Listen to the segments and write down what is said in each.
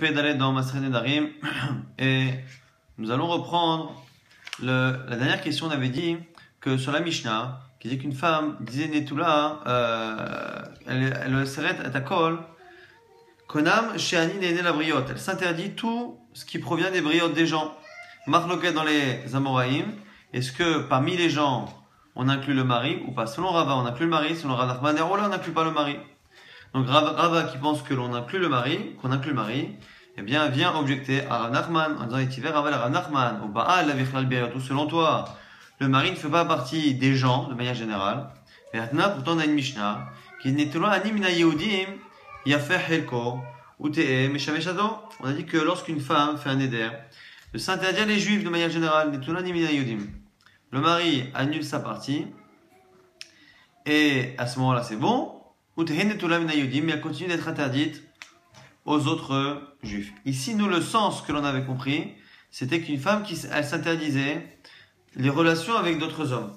Dalet dans Maseret Nedarim. Et nous allons reprendre la dernière question. On avait dit que sur la Mishnah, qui disait qu'une femme disait Netula, elle s'arrête à ta colle. Konam Sheani Nene la briotte. Elle s'interdit tout ce qui provient des briottes des gens. Marloquet dans les Amoraïm. Est-ce que parmi les gens, on inclut le mari ou pas? Selon Rava, on inclut le mari. Selon Rav Nachman, on n'inclut pas le mari. Donc Rava qui pense que l'on inclut le mari, qu'on inclut le mari, eh bien vient objecter à Rav Nachman en disant Etiver Raval Rav Nachman ou Baal la Vichlal Be'at. Selon toi, le mari ne fait pas partie des gens de manière générale. Et maintenant, pourtant, on a une Mishnah qui n'est pas ani mina Yehudim yafer helko ou te'e meshaveshado. On a dit que lorsqu'une femme fait un éder, de s'interdire les juifs de manière générale, n'est pas ani mina Yehudim. Le mari annule sa partie et à ce moment-là, c'est bon. Mais elle continue d'être interdite aux autres juifs. Ici, nous, le sens que l'on avait compris, c'était qu'une femme elle s'interdisait les relations avec d'autres hommes.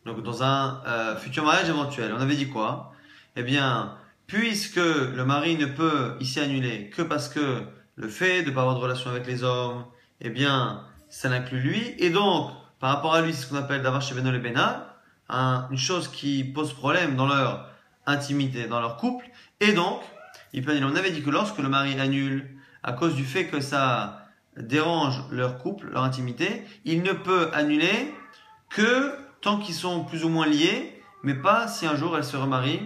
Donc, dans un futur mariage éventuel, on avait dit quoi? Eh bien, puisque le mari ne peut ici annuler que parce que le fait de ne pas avoir de relation avec les hommes, eh bien, ça l'inclut lui. Et donc, par rapport à lui, c'est ce qu'on appelle d'avoir chez Beno le Bena, une chose qui pose problème dans leur intimité, dans leur couple. Et donc, on avait dit que lorsque le mari annule à cause du fait que ça dérange leur couple, leur intimité, il ne peut annuler que tant qu'ils sont plus ou moins liés, mais pas si un jour elle se remarie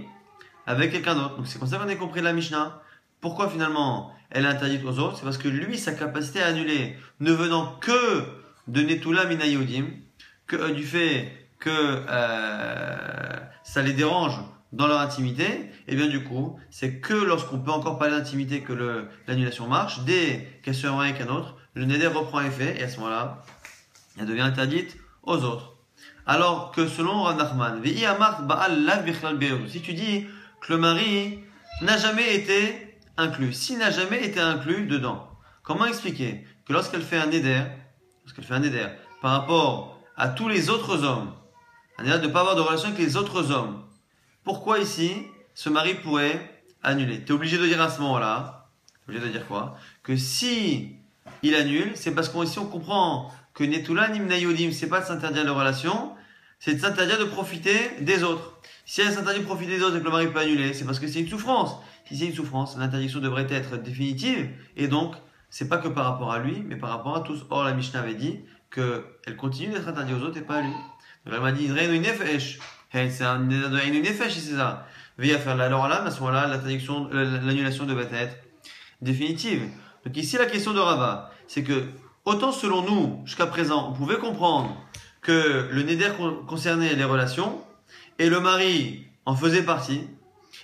avec quelqu'un d'autre. Donc c'est comme ça qu'on a compris la Mishnah. Pourquoi finalement elle est interdite aux autres? C'est parce que lui, sa capacité à annuler ne venant que de Netula Mina Yehudim, que du fait que ça les dérange dans leur intimité, et bien du coup, c'est que lorsqu'on peut encore parler d'intimité que l'annulation marche. Dès qu'elle se remarie avec un autre, le neder reprend effet, et à ce moment-là, elle devient interdite aux autres. Alors que selon Rav Nachman, si tu dis que le mari n'a jamais été inclus, s'il n'a jamais été inclus dedans, comment expliquer que lorsqu'elle fait un neder par rapport à tous les autres hommes, un neder de ne pas avoir de relation avec les autres hommes, pourquoi ici, ce mari pourrait annuler? Tu es obligé de dire à ce moment-là, obligé de dire quoi? Que si il annule, c'est parce qu'ici on comprend que Netula Nimna Yodim, c'est pas de s'interdire de relation, c'est de s'interdire de profiter des autres. Si elle s'interdit de profiter des autres et que le mari peut annuler, c'est parce que c'est une souffrance. Si c'est une souffrance, l'interdiction devrait être définitive, et donc, c'est pas que par rapport à lui, mais par rapport à tous. Or, la Mishnah avait dit qu'elle continue d'être interdite aux autres et pas à lui. Donc elle m'a dit, c'est un nefesh, c'est ça. Veille à faire alors là, à ce moment-là, l'annulation devait être définitive. Donc ici, la question de Rava, c'est que, autant selon nous, jusqu'à présent, on pouvait comprendre que le neder concernait les relations, et le mari en faisait partie.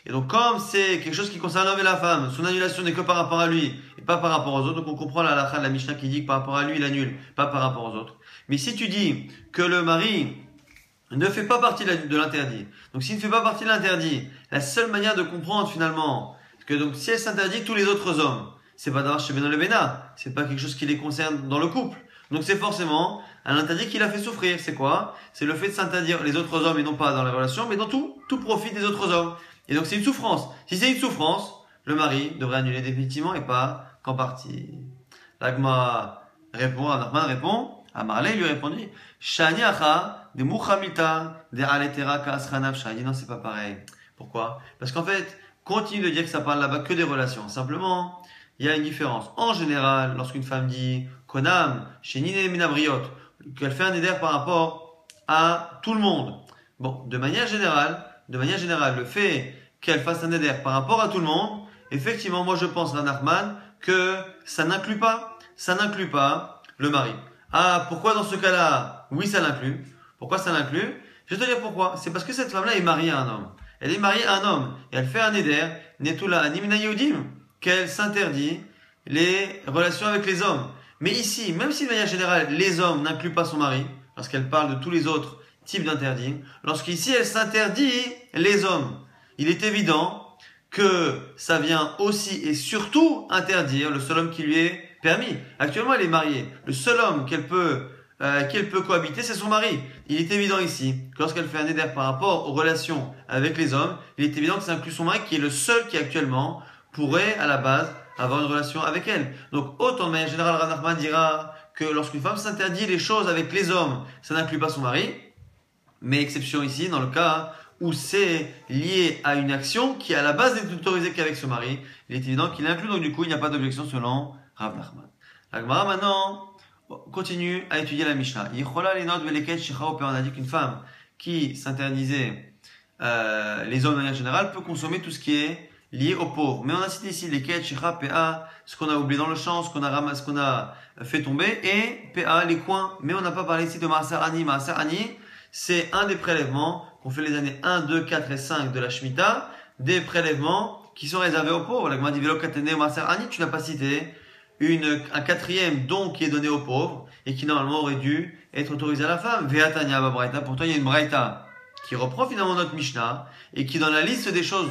Et donc, comme c'est quelque chose qui concerne l'homme et la femme, son annulation n'est que par rapport à lui, et pas par rapport aux autres, donc on comprend la halakha de la Mishnah qui dit que par rapport à lui, il annule, pas par rapport aux autres. Mais si tu dis que le mari ne fait pas partie de l'interdit. Donc s'il ne fait pas partie de l'interdit, la seule manière de comprendre finalement que donc si elle s'interdit tous les autres hommes, c'est pas d'avoir chez Beno le Bena, c'est pas quelque chose qui les concerne dans le couple. Donc c'est forcément un interdit qui l'a fait souffrir. C'est quoi? C'est le fait de s'interdire les autres hommes et non pas dans les relations, mais dans tout profit des autres hommes. Et donc c'est une souffrance. Si c'est une souffrance, le mari devrait annuler définitivement et pas qu'en partie. L'Agma répond, Nachman répond, Amarle lui répondit, Shani acha de muchamita de aletera kasranav shah. Il dit non, c'est pas pareil. Pourquoi? Parce qu'en fait, continue de dire que ça parle là-bas que des relations. Simplement, il y a une différence. En général, lorsqu'une femme dit konam shenine minabriot, qu'elle fait un éder par rapport à tout le monde. Bon, de manière générale, le fait qu'elle fasse un éder par rapport à tout le monde, effectivement, moi je pense à Nachman que ça n'inclut pas le mari. Ah, pourquoi dans ce cas-là, oui, ça l'inclut. Pourquoi ça l'inclut? Je vais te dire pourquoi. C'est parce que cette femme-là est mariée à un homme. Elle est mariée à un homme. Et elle fait un éder, netula animina yehudim, qu'elle s'interdit les relations avec les hommes. Mais ici, même si de manière générale, les hommes n'incluent pas son mari, parce qu'elle parle de tous les autres types d'interdits, lorsqu'ici elle s'interdit les hommes, il est évident que ça vient aussi et surtout interdire le seul homme qui lui est permis. Actuellement, elle est mariée. Le seul homme qu'elle peut cohabiter, c'est son mari. Il est évident ici que lorsqu'elle fait un éder par rapport aux relations avec les hommes, il est évident que ça inclut son mari qui est le seul qui actuellement pourrait, à la base, avoir une relation avec elle. Donc, autant de manière générale, Rav Nachman dira que lorsqu'une femme s'interdit les choses avec les hommes, ça n'inclut pas son mari. Mais exception ici, dans le cas où c'est lié à une action qui à la base n'est autorisée qu'avec ce mari, il est évident qu'il inclut, donc du coup il n'y a pas d'objection selon Rav Nachman. La Gemara maintenant continue à étudier la Mishnah. On a dit qu'une femme qui s'interdisait les hommes de manière générale peut consommer tout ce qui est lié aux pauvres. Mais on a cité ici les ket, shira, pa, ce qu'on a oublié dans le champ, ce qu'on a ramassé, ce qu'on a fait tomber, et pa, les coins. Mais on n'a pas parlé ici de maaser ani. Maaser ani, c'est un des prélèvements qu'on fait les années 1, 2, 4 et 5 de la Shemitah, des prélèvements qui sont réservés aux pauvres. La Gemara dit velo katene maaser ani, tu n'as pas cité un quatrième don qui est donné aux pauvres et qui normalement aurait dû être autorisé à la femme. Ve'atanya babraita. Pourtant, il y a une braïta qui reprend finalement notre Mishnah et qui dans la liste des choses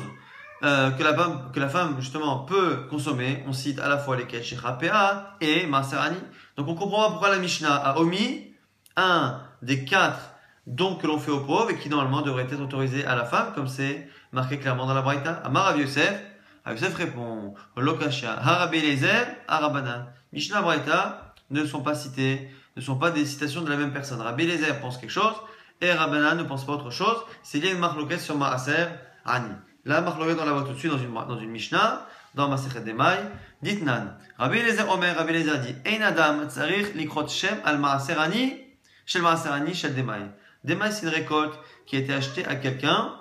que la femme justement peut consommer, on cite à la fois les ket shechra pa et maaser ani. Donc on comprend pourquoi la Mishnah a omis un des 4 dons que l'on fait aux pauvres et qui normalement devrait être autorisé à la femme, comme c'est marqué clairement dans la braïta. Amar Rav Yosef. Rav Yosef répond Lokashia Harabi Lezer Arabanan. Mishnah braïta ne sont pas cités, ne sont pas des citations de la même personne. Rabbi Eliezer pense quelque chose et Rabbanan ne pense pas autre chose. C'est lié à une marloquette sur Maaser Ani. La marloquette, on la voit tout de suite dans une Mishnah, dans Masechet Demai. Ditnan. Rabbi Eliezer Omer, Rabbi Eliezer dit Ein Adam Tzarich Likrot Shem al Maaser Ani, Shel Maaser Ani, Shel Demai. Demai, c'est une récolte qui a été achetée à quelqu'un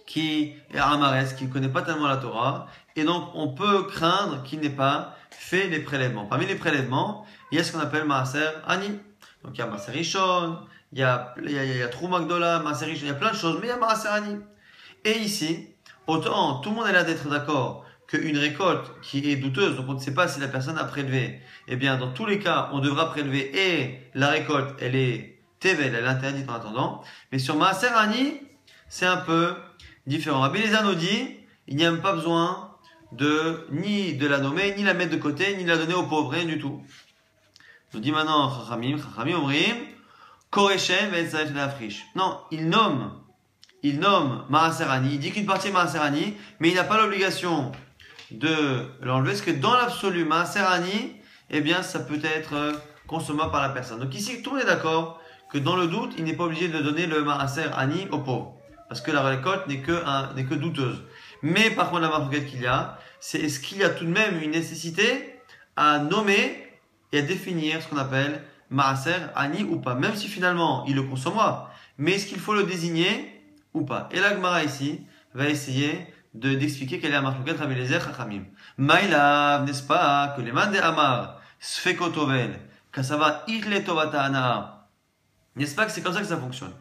qui est Amares, qui ne connaît pas tellement la Torah, et donc on peut craindre qu'il n'ait pas fait les prélèvements. Parmi les prélèvements, il y a ce qu'on appelle Maaser Ani. Donc il y a Maaser Rishon, il y a Trouma Gdola, Maaser Rishon, il y a plein de choses, mais il y a Maaser Ani. Et ici, autant tout le monde est là d'être d'accord qu'une récolte qui est douteuse, donc on ne sait pas si la personne a prélevé, eh bien dans tous les cas, on devra prélever et la récolte, elle est tevel, elle est interdite en attendant. Mais sur Maaser Ani, c'est un peu différent. Rabbi Eliezer nous dit, il n'y a même pas besoin ni de la nommer, ni la mettre de côté, ni la donner aux pauvres, rien du tout. Nous dit maintenant Chachamim Omrim, Koreshem ve'etzarech le'afrish. Non, il nomme Maaser Ani, il dit qu'une partie est Maaser Ani, mais il n'a pas l'obligation de l'enlever, parce que dans l'absolu, Maaser Ani, eh bien, ça peut être consommable par la personne. Donc ici, tout le monde est d'accord que dans le doute, il n'est pas obligé de donner le Maaser Ani aux pauvres, parce que la récolte n'est que douteuse. Mais par contre, la marquette qu'il y a, c'est est-ce qu'il y a tout de même une nécessité à nommer et à définir ce qu'on appelle Maaser Ani ou pas, même si finalement il le consommera, mais est-ce qu'il faut le désigner ou pas? Et la Gemara ici va essayer d'expliquer quelle est la marquette Rabbi Eliezer Chachamim. Maïlav, n'est-ce pas, que les man de Amar, Sfekotovel, Kasava Irle Tovata Ana, n'est-ce pas que c'est comme ça que ça fonctionne?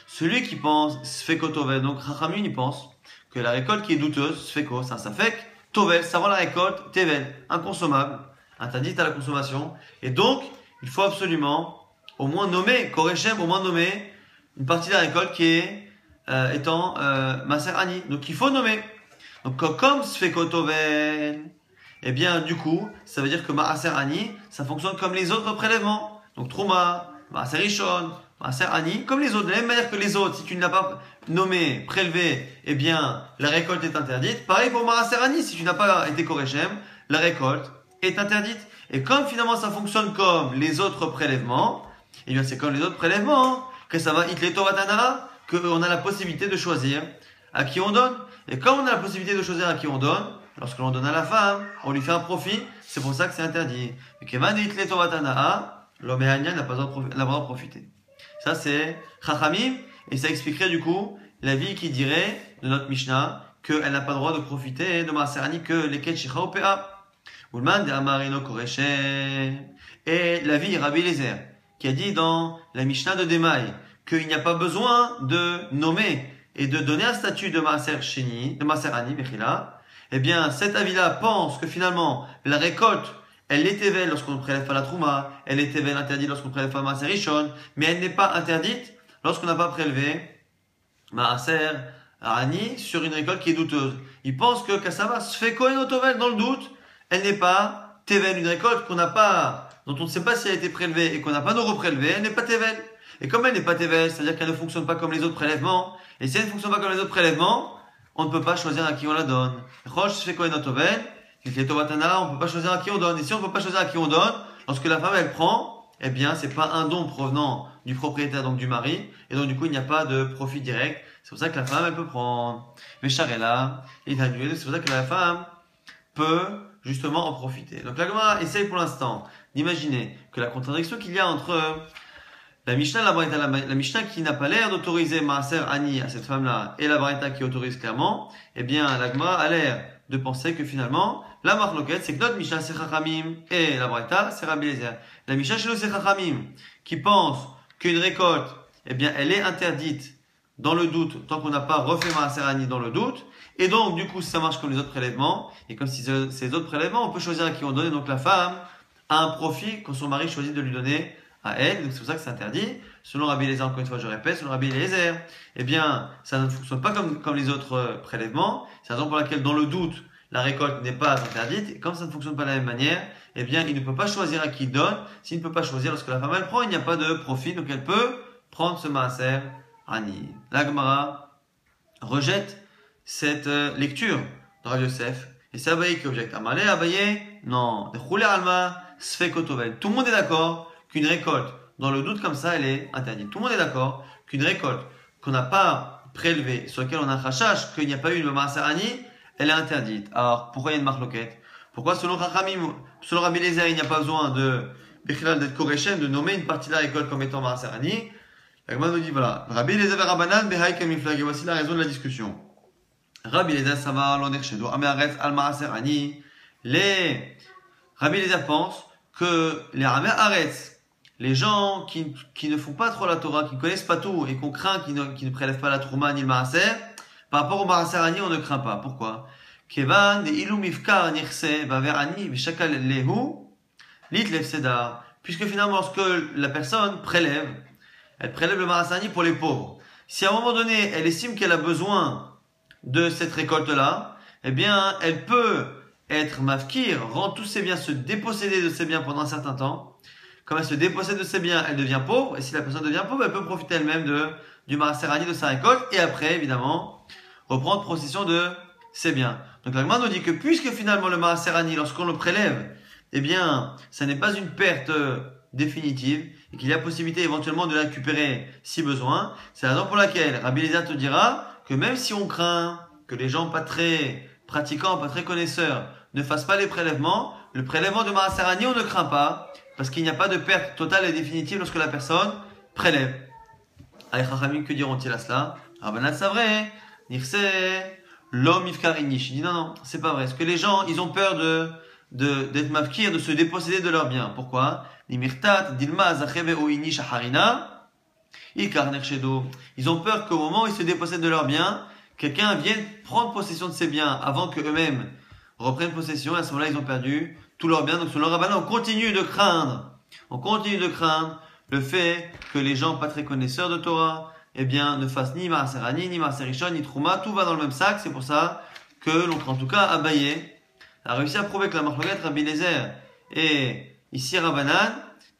Celui qui pense Sfekotovel, donc Chachamim il pense que la récolte qui est douteuse, Sfeko, c'est un Safek, Tovel, ça rend la récolte, Tevel, inconsommable, interdite à la consommation, et donc il faut absolument au moins nommer, Koreshem, au moins nommer une partie de la récolte qui est étant Maaser Ani. Donc il faut nommer. Donc comme Sfeko Tovel, eh bien du coup, ça veut dire que Maaser Ani, ça fonctionne comme les autres prélèvements. Donc Trouma, Maaser Rishon, Maaser Ani, comme les autres. De la même manière que les autres, si tu ne l'as pas nommé, prélevé, eh bien la récolte est interdite. Pareil pour Maaser Ani, si tu n'as pas été Koreshem, la récolte est interdite. Et comme finalement ça fonctionne comme les autres prélèvements, eh bien c'est comme les autres prélèvements, que ça va Itleto Vatana, qu'on a la possibilité de choisir à qui on donne. Et comme on a la possibilité de choisir à qui on donne, lorsque l'on donne à la femme, on lui fait un profit, c'est pour ça que c'est interdit. Et Kevan Itleto Vatana, l'homme n'a pas le droit de profiter. Ça c'est Chachamim, et ça expliquerait du coup l'avis qui dirait de notre Mishnah qu'elle n'a pas le droit de profiter de Maaser Ani que les Ket Shechra ou Pa. Et la vie Rabbi Eliezer qui a dit dans la Mishnah de Demai qu'il n'y a pas besoin de nommer et de donner un statut de Maaser Sheni, de Maaser Ani, eh bien cet avis-là pense que finalement la récolte elle est tevel lorsqu'on prélève pas la Trouma, elle est tevel interdite lorsqu'on prélève pas Maaser Rishon, mais elle n'est pas interdite lorsqu'on n'a pas prélevé Maaser Ani sur une récolte qui est douteuse. Il pense que Kassava se fait Kohen Otovel dans le doute. Elle n'est pas tevel, une récolte qu'on n'a pas, dont on ne sait pas si elle a été prélevée et qu'on n'a pas de reprélevé, elle n'est pas tevel. Et comme elle n'est pas tevel, c'est-à-dire qu'elle ne fonctionne pas comme les autres prélèvements, et si elle ne fonctionne pas comme les autres prélèvements, on ne peut pas choisir à qui on la donne. Roche se fait Kohen Otovel, On ne peut pas choisir à qui on donne. Et si on ne peut pas choisir à qui on donne, lorsque la femme elle prend, eh bien c'est pas un don provenant du propriétaire, donc du mari, et donc du coup il n'y a pas de profit direct. C'est pour ça que la femme elle peut prendre. Mais Charella, c'est pour ça que la femme peut justement en profiter. Donc la Gemara essaye pour l'instant d'imaginer que la contradiction qu'il y a entre la Mishnah, la Mishnah qui n'a pas l'air d'autoriser Maaser Ani à cette femme-là et la Braïta qui autorise clairement, eh bien la Gemara a l'air de penser que finalement la marloquette c'est que notre Mishnah c'est Chachamim et la Braïta c'est Rabbi Eliezer. La Mishnah chez nous c'est Chachamim qui pense qu'une récolte, eh bien elle est interdite dans le doute tant qu'on n'a pas refait Maaser Ani dans le doute. Et donc, du coup, ça marche comme les autres prélèvements. Et comme si ces autres prélèvements, on peut choisir à qui on donne. Et donc, la femme a un profit quand son mari choisit de lui donner à elle. Donc, c'est pour ça que c'est interdit. Selon Rabbi Eliezer, encore une fois, je répète, selon Rabbi Eliezer, eh bien, ça ne fonctionne pas comme les autres prélèvements. C'est la raison pour laquelle, dans le doute, la récolte n'est pas interdite. Et comme ça ne fonctionne pas de la même manière, eh bien, il ne peut pas choisir à qui il donne. S'il ne peut pas choisir, lorsque la femme, elle prend, il n'y a pas de profit. Donc, elle peut prendre ce maaser ani. La Gemara rejette cette lecture de Rav Yosef, et c'est Abaye qui objecte. Amalé, Abaye, non. Roulé alma, sfekotovel. Tout le monde est d'accord qu'une récolte, dans le doute comme ça, elle est interdite. Tout le monde est d'accord qu'une récolte qu'on n'a pas prélevée, sur laquelle on a un rachage, qu'il n'y a pas eu le maaser ani, elle est interdite. Alors, pourquoi il y a une marloquette? Pourquoi, selon Chachamim, selon Rabbi Eliezer, il n'y a pas besoin d'être koreshem, de nommer une partie de la récolte comme étant maaser ani? La Gemara nous dit, voilà. Rabbi Eliezer Rabbanan, Behaï Kamiflag, et voici la raison de la discussion. Rabbi Eliezer Savar l'oner chez nous, Améaretz al Maaser Ani. Les Rabbi Eliezer pensent que les Améaretz, les gens qui ne font pas trop la Torah, qui ne connaissent pas tout et qu'on craint qui ne prélèvent pas la Trouma ni le Maaser, par rapport au Maaser Ani, on ne craint pas. Pourquoi? Kevan de Ilum Ifkar Nirse Baver Ani Vishakal Lehu Lit Lev Sedar. Puisque finalement, lorsque la personne prélève, elle prélève le Maaser Ani pour les pauvres. Si à un moment donné, elle estime qu'elle a besoin de cette récolte-là, eh bien, elle peut être mafkir, rendre tous ses biens, se déposséder de ses biens pendant un certain temps. Comme elle se dépossède de ses biens, elle devient pauvre. Et si la personne devient pauvre, elle peut profiter elle-même du maaser ani, de sa récolte. Et après, évidemment, reprendre possession de ses biens. Donc, la Gemara nous dit que puisque finalement le maaser ani, lorsqu'on le prélève, eh bien, ça n'est pas une perte définitive et qu'il y a possibilité éventuellement de la récupérer si besoin. C'est la raison pour laquelle Rabbi Eliezer te dira que même si on craint que les gens pas très pratiquants, pas très connaisseurs ne fassent pas les prélèvements, le prélèvement de maaser ani, on ne craint pas parce qu'il n'y a pas de perte totale et définitive lorsque la personne prélève. Aïe Chachamim, que diront-ils à cela? Rabbanan Savré, Nirse, l'homme Ifkarinish. Il dit non, c'est pas vrai. Parce que les gens, ils ont peur d'être mafkir, de se déposséder de leurs biens. Pourquoi? Nimirtat, Dilma, Zacheve, Oini, Shaharina. Ils ont peur qu'au moment où ils se dépossèdent de leurs biens, quelqu'un vienne prendre possession de ces biens avant qu'eux-mêmes reprennent possession. Et à ce moment-là, ils ont perdu tous leurs biens. Donc, selon Rabbanan, on continue de craindre le fait que les gens pas très connaisseurs de Torah, eh bien, ne fassent ni maaser ani, ni maaser rishon, ni trouma. Tout va dans le même sac. C'est pour ça que l'on craint en tout cas Abaye a réussi à prouver que la marloquette Rabbi Eliezer et ici Rabbanan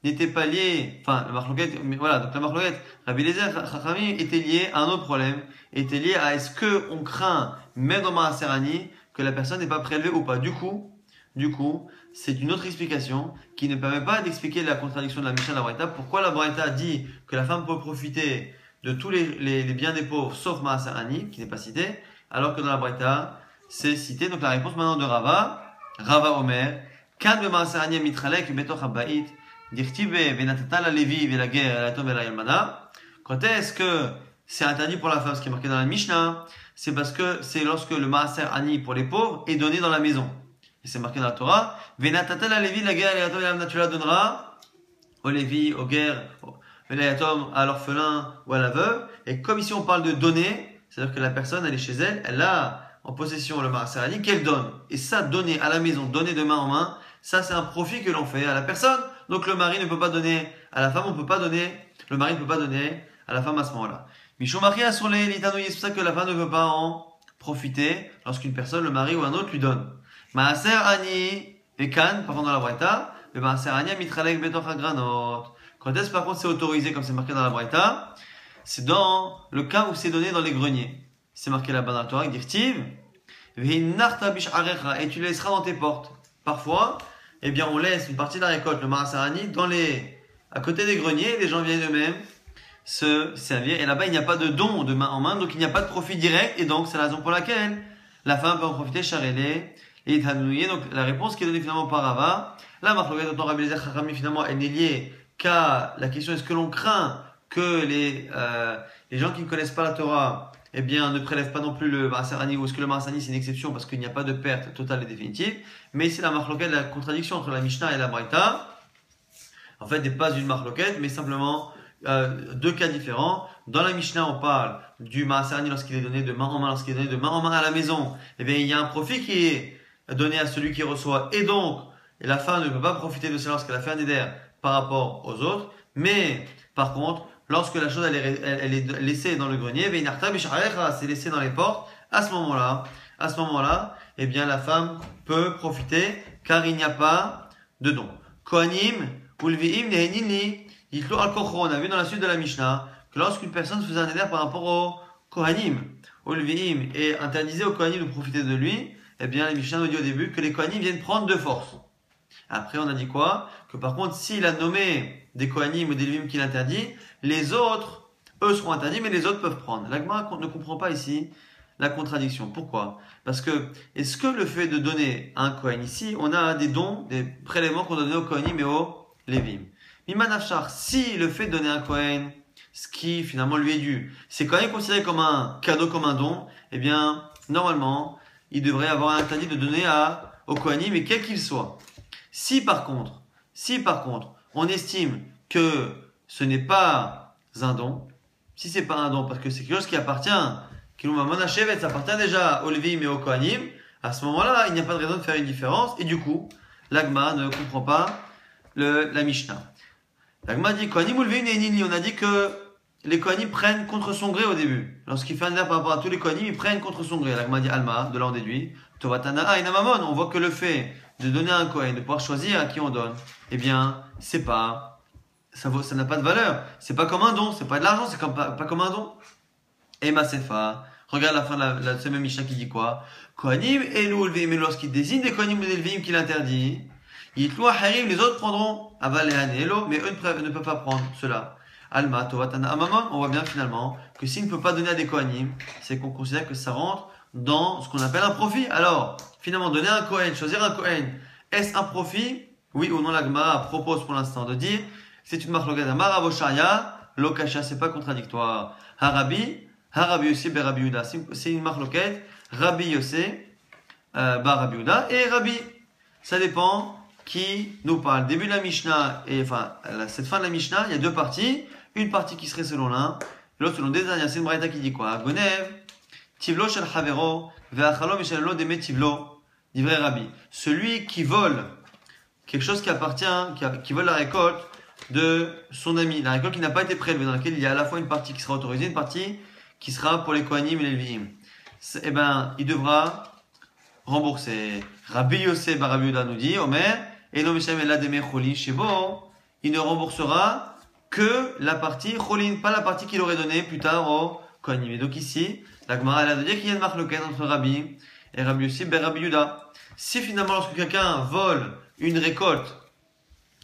n'était pas lié, enfin, la marloquette, voilà, donc la marloquette, Rabbi Eliezer Chachamim était lié à un autre problème, était lié à est-ce que on craint, même dans maaser ani, que la personne n'est pas prélevée ou pas. Du coup, c'est une autre explication qui ne permet pas d'expliquer la contradiction de la Mishnah de la Braïta. Pourquoi la Braïta dit que la femme peut profiter de tous les biens des pauvres, sauf maaser ani, qui n'est pas cité, alors que dans la Braïta, c'est cité. Donc la réponse maintenant de Rava Omer, Kan be maaser ani mitralek betoch habayit, quand est-ce que c'est interdit pour la femme, ce qui est marqué dans la Mishnah? C'est parce que c'est lorsque le maaser ani pour les pauvres est donné dans la maison. Et c'est marqué dans la Torah. Tu la donneras au Lévi, au guerre, à l'orphelin ou à la veuve. Et comme ici on parle de donner, c'est-à-dire que la personne elle est chez elle, elle a en possession le maaser ani qu'elle donne. Et ça, donner à la maison, donner de main en main, ça c'est un profit que l'on fait à la personne. Donc le mari ne peut pas donner à la femme, le mari ne peut pas donner à la femme à ce moment-là. Mishomari a sur les litanouilles, c'est pour ça que la femme ne peut pas en profiter lorsqu'une personne, le mari ou un autre lui donne. Maaser ani ekan, par contre dans la Braïta, le maaser ani mitralek betoch hagranot. Quand est-ce par contre c'est autorisé comme c'est marqué dans la Braïta? C'est dans le cas où c'est donné dans les greniers. C'est marqué là-bas dans la Torah, dirtiv, et tu les laisseras dans tes portes. Parfois, eh bien, on laisse une partie de la récolte, le marasarani, à côté des greniers, les gens viennent eux-mêmes se servir. Et là-bas, il n'y a pas de don de main en main, donc il n'y a pas de profit direct, et donc c'est la raison pour laquelle la femme peut en profiter, charélé, et Tanouye. Donc la réponse qui est donnée finalement par Rava, la marloquette autant Rabbi Eliezer Chachamim finalement elle n'est liée qu'à la question est-ce que l'on craint que les gens qui ne connaissent pas la Torah eh bien ne prélèvent pas non plus le Maasarani, ou est-ce que le Maasarani c'est une exception parce qu'il n'y a pas de perte totale et définitive. Mais ici la marloquette, la contradiction entre la Mishnah et la Braïta en fait n'est pas une marloquette mais simplement deux cas différents. Dans la Mishnah, on parle du Maasarani lorsqu'il est donné de main en main, lorsqu'il est donné de main en main à la maison. Eh bien, il y a un profit qui est donné à celui qui reçoit, et donc la femme ne peut pas profiter de cela lorsqu'elle a fait un éder par rapport aux autres. Mais par contre, lorsque la chose elle est laissée dans le grenier, c'est laissé dans les portes. À ce moment-là, eh bien la femme peut profiter car il n'y a pas de don. Kohanim ulviim nehenini. On a vu dans la suite de la Mishnah que lorsqu'une personne faisait un éder par rapport au Kohanim, au Lviim, et interdisait au Kohanim de profiter de lui, eh bien, la Mishnah nous dit au début que les Kohanim viennent prendre de force. Après, on a dit quoi? Que par contre, s'il a nommé des Kohanim ou des Lviim qu'il interdit, les autres, eux seront interdits, mais les autres peuvent prendre. L'Agma ne comprend pas ici la contradiction. Pourquoi? Parce que, est-ce que le fait de donner à un Kohen ici, on a des dons, des prélèvements qu'on donne aux Kohanim et aux Levim. Mimanafshar, si le fait de donner un Kohen, ce qui finalement lui est dû, c'est quand même considéré comme un cadeau, comme un don, eh bien, normalement, il devrait avoir un interdit de donner au Kohanim, mais quel qu'il soit. Si par contre, on estime que ce n'est pas un don, si c'est pas un don, parce que c'est quelque chose qui appartient, ça appartient déjà au Levim et au Kohanim, à ce moment-là, il n'y a pas de raison de faire une différence, et du coup, l'Agma ne comprend pas la Mishnah. L'Agma dit Kohanim ou Levim nehenini. On a dit que les Kohanim prennent contre son gré au début. Lorsqu'il fait un éder par rapport à tous les Kohanim, ils prennent contre son gré. L'Agma dit Alma, de là on déduit Tovatana Inamamon. On voit que le fait de donner à un Kohen, de pouvoir choisir à qui on donne, eh bien, ça n'a pas de valeur. C'est pas comme un don, c'est pas de l'argent, c'est pas comme un don. Et Masefa, regarde la fin de la semaine Mishnah qui dit quoi? Kohanim et Lvim, mais lorsqu'il désigne des Kohanim ou des Lvim qu'il interdit, les autres prendront Aval et Hanelo, mais eux ne peuvent pas prendre cela. Alma, Tovatana, Amamon, on voit bien finalement que s'il ne peut pas donner à des Kohanim, c'est qu'on considère que ça rentre dans ce qu'on appelle un profit. Alors, finalement, donner un Kohen, choisir un Kohen, est-ce un profit? Oui ou non, la Gemara propose pour l'instant de dire c'est une marque Amar Avosharia, Lokasha, c'est pas contradictoire. Harabi Yossi, Berabi Yuda, c'est une marque Rabbi Yossi, Barabi Yuda, et Rabbi. Ça dépend qui nous parle. Début de la Mishnah, et enfin, cette fin de la Mishnah, il y a deux parties. Une partie qui serait selon l'un, l'autre selon des derniers. C'est une braïta qui dit quoi? Gonev, Tivlo shel Havero, Ve'achalo Mishalelo Deme Tivlo, divrei Rabbi. Celui qui vole quelque chose qui appartient, qui vole la récolte de son ami, la récolte qui n'a pas été prélevée, dans laquelle il y a à la fois une partie qui sera autorisée, une partie qui sera pour les Kohanim et les Levim. Eh ben, il devra rembourser. Rabbi Yosef Barabi Yuda nous dit, Omer, et non Mishem Ela Deme Cholin Shebo, il ne remboursera que la partie Cholin, pas la partie qu'il aurait donnée plus tard au Kohanim. Et donc ici, la Gemara elle a de dire qu'il y a une marloquette entre Rabbi et Rabbi Yosef Barabi Yuda. Si finalement, lorsque quelqu'un vole une récolte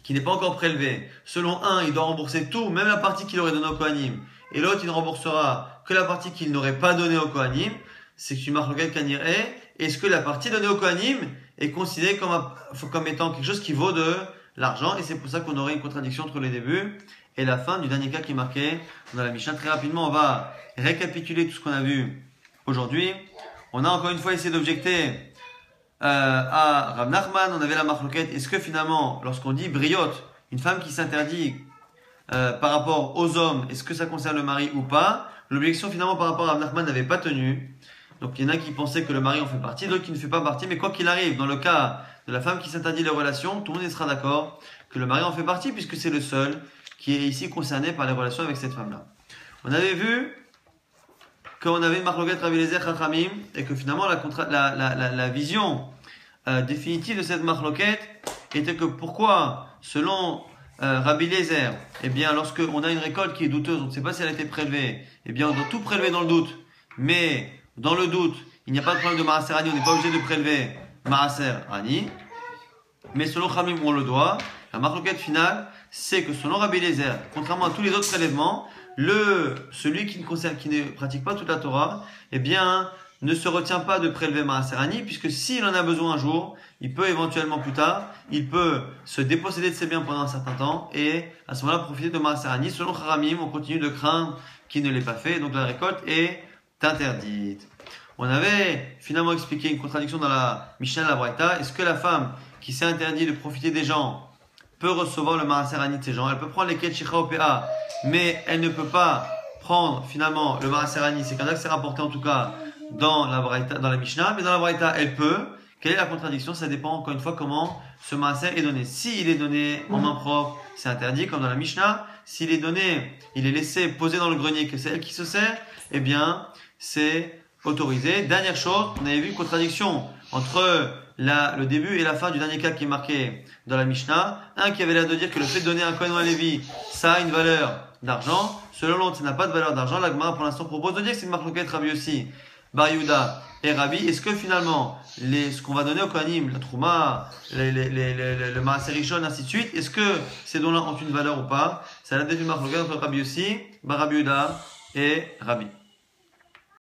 qui n'est pas encore prélevée, selon un, il doit rembourser tout, même la partie qu'il aurait donnée au Kohanim, et l'autre, il ne remboursera que la partie qu'il n'aurait pas donnée au Kohanim, c'est une marloquette kaniré. Est-ce que la partie donnée au Kohanim est considérée comme étant quelque chose qui vaut de l'argent? Et c'est pour ça qu'on aurait une contradiction entre les débuts et la fin du dernier cas qui est marqué dans la Mishnah. Très rapidement, on va récapituler tout ce qu'on a vu aujourd'hui. On a encore une fois essayé d'objecter à Rav Nachman. On avait la marloquette. Est-ce que finalement, lorsqu'on dit briotte, une femme qui s'interdit par rapport aux hommes, est-ce que ça concerne le mari ou pas? L'objection finalement par rapport à Rav Nachman n'avait pas tenu. Donc il y en a qui pensaient que le mari en fait partie, d'autres qui ne fait pas partie, mais quoi qu'il arrive, dans le cas de la femme qui s'interdit les relations, tout le monde sera d'accord que le mari en fait partie, puisque c'est le seul qui est ici concerné par les relations avec cette femme-là. On avait vu qu'on avait une marloquette Rabbi Eliezer Chachamim, et que finalement la vision définitive de cette marloquette était que pourquoi, selon Rabbi Eliezer, eh bien lorsque on a une récolte qui est douteuse, on ne sait pas si elle a été prélevée, eh bien on doit tout prélever dans le doute, mais dans le doute, il n'y a pas de problème de Maaser Ani, on n'est pas obligé de prélever Maaser Ani. Mais selon Khamim, on le doit. La marloquette finale, c'est que selon Rabbi Eliezer, contrairement à tous les autres prélèvements, celui qui ne pratique pas toute la Torah, eh bien, ne se retient pas de prélever Maaser Ani, puisque s'il en a besoin un jour, il peut éventuellement plus tard, il peut se déposséder de ses biens pendant un certain temps, et à ce moment-là profiter de Maaser Ani. Selon Khamim, on continue de craindre qu'il ne l'ait pas fait, donc la récolte est interdite. On avait finalement expliqué une contradiction dans la Mishnah et la Braïta. Est-ce que la femme qui s'est interdit de profiter des gens peut recevoir le Maaser Ani de ces gens? Elle peut prendre les Ketchicha Opéa, mais elle ne peut pas prendre finalement le Maaser Ani. C'est comme ça que c'est rapporté en tout cas dans la Braïta, dans la Mishnah. Mais dans la Braïta, elle peut. Quelle est la contradiction? Ça dépend encore une fois comment ce Maaser est donné. S'il est donné en main propre, c'est interdit, comme dans la Mishnah. S'il est donné, il est laissé poser dans le grenier, que c'est elle qui se sert, eh bien, c'est autorisé. Dernière chose, on avait vu une contradiction entre le début et la fin du dernier cas qui est marqué dans la Mishnah. Un qui avait l'air de dire que le fait de donner un Kohen ou un Lévi, ça a une valeur d'argent. Selon l'autre, ça n'a pas de valeur d'argent. La Gemara, pour l'instant, propose de dire que c'est une marloquette Rabbi aussi, Bar Yehuda et Rabbi. Est-ce que finalement, ce qu'on va donner au Kohanim, la Trouma, le Maaser Rishon, ainsi de suite, est-ce que ces dons-là ont une valeur ou pas? Ça a l'air d'être une marloquette entre Rabbi aussi, Bar Rabbi Yehuda et Rabbi.